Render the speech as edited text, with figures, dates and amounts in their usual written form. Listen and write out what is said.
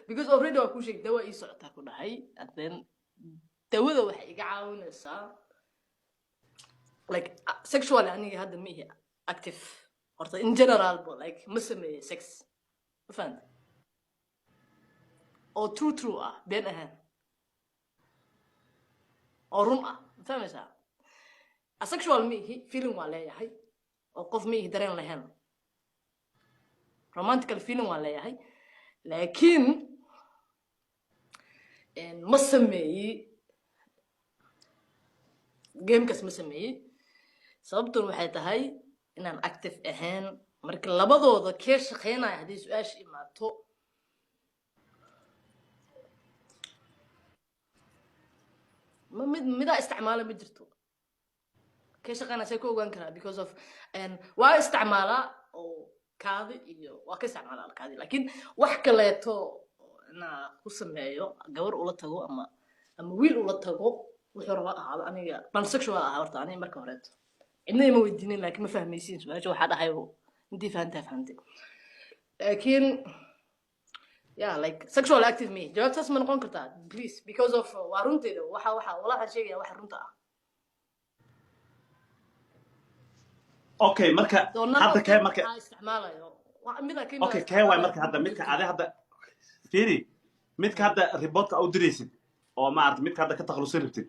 because already waa ku sheeg dawa ii socota ku dhahay and then dawada waxay iga caawinaysaa like sexually aniga hadda ma ihi active horta in general but like ma sameeyo sex ma fahanta oo true ah been ahaan oo run ah ma fahmaysaa asexual ma ihi feeling waa leeyahay oo qof ma ihi dareen lahayn romantical feeling waa leeyahay laakiin ma sameeyi gamekas ma sameeyi sababtuna waxay tahay inaan active ahayn marka labadooda kee shaqeynaya haddii su-aasha imaato midaa isticmaala ma jirto kee shaqeynaya say ku ogaan karaa because of waa isticmaalaa oo kaadi iyo waa ka isticmaalaa kaadi laakiin wax kaleeto inaa ku sameeyo gabar ula tago ama wiil ula tago wuxuu rabaa ahaado aniga pansexual ah horta aniga marka horeeto cidna ima weydiinin laakiin ma fahmaysiin su-aasha waxaa dhahay intii fahantay laakiin yeah like sexual active me jawaabtaas ma noqon kartaa please because of waa runteeda waxaan sheegaya waxa runta ah okay marka hadda kee marka isticmaalayo okay kee waay marka hadda midka hadda fiiri midka hadda reportka u diraysid oo ma aragtay midka hadda ka takhalusin rabtid